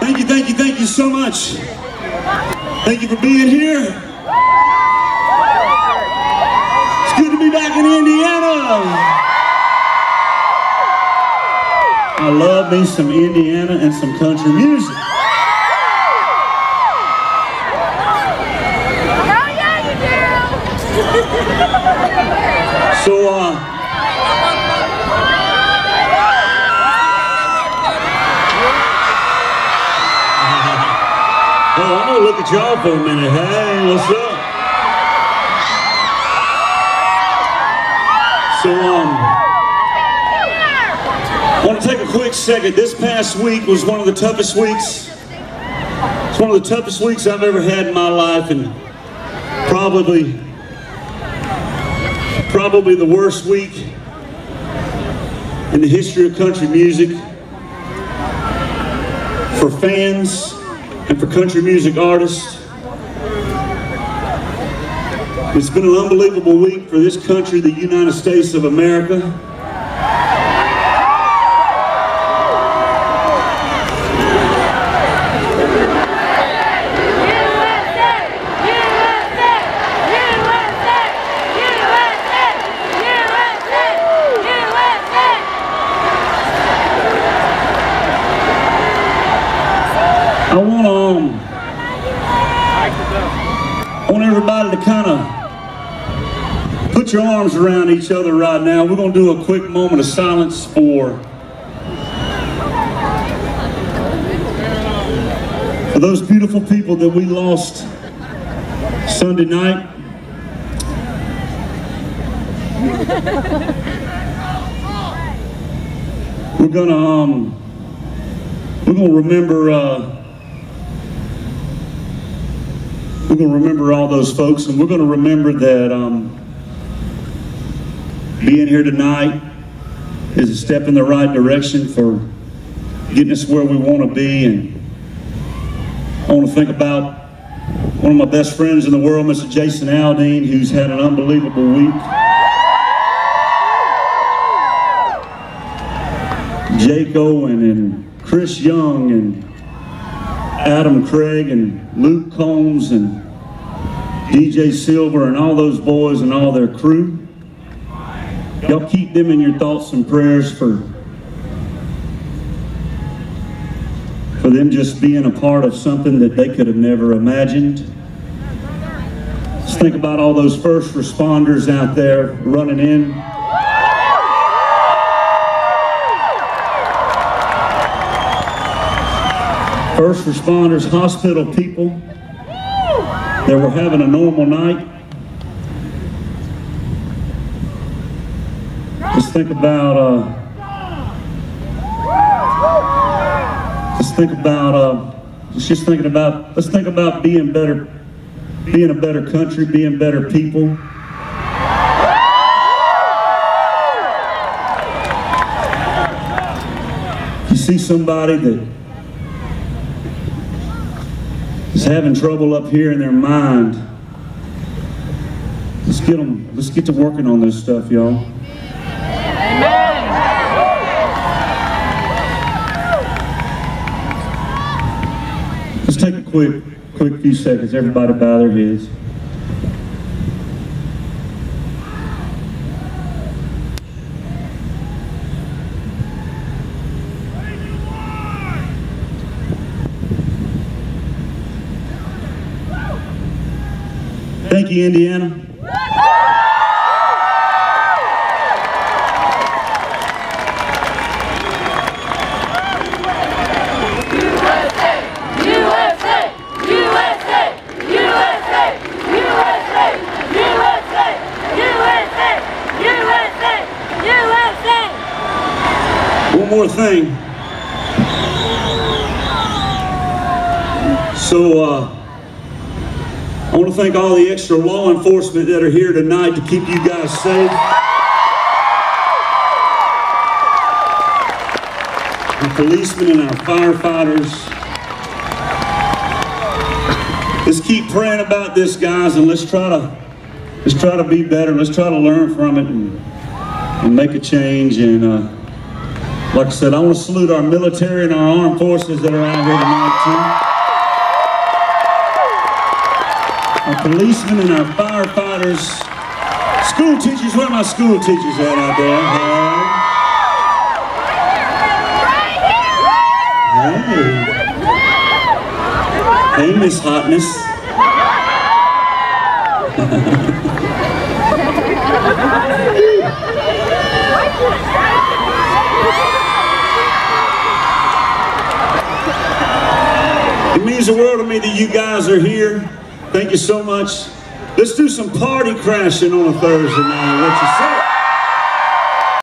Thank you so much. Thank you for being here. It's good to be back in Indiana. I love me some Indiana and some country music. Oh yeah, you do. So, oh, I'm gonna look at y'all for a minute. Hey, what's up? So, I want to take a quick second. This past week was one of the toughest weeks. It's one of the toughest weeks I've ever had in my life, and probably the worst week in the history of country music for fans and for country music artists. It's been an unbelievable week for this country, the United States of America. I want everybody to kind of put your arms around each other right now. We're going to do a quick moment of silence for those beautiful people that we lost Sunday night. We're gonna remember all those folks, and we're going to remember that being here tonight is a step in the right direction for getting us where we want to be. And I want to think about one of my best friends in the world, Mr. Jason Aldean, who's had an unbelievable week. Jake Owen and Chris Young and Adam Craig and Luke Combs and DJ Silver and all those boys and all their crew. Y'all keep them in your thoughts and prayers for them just being a part of something that they could have never imagined. Just think about all those first responders out there running in. First responders, hospital people that were having a normal night. Let's think about being better, being a better country, being better people. You see somebody that is having trouble up here in their mind, let's get to working on this stuff, y'all. Let's take a quick few seconds. Everybody bow their heads. Thank you, Indiana. One more thing. So, I want to thank all the extra law enforcement that are here tonight to keep you guys safe. Our policemen and our firefighters. Let's keep praying about this, guys, and let's try to be better. Let's try to learn from it and make a change. And Like I said, I want to salute our military and our armed forces that are out here tonight, too. Our policemen and our firefighters. School teachers, where are my school teachers at out there? Hey. Hey, Miss Hotness. It means the world to me that you guys are here. Thank you so much. Let's do some party crashing on a Thursday night. What you say?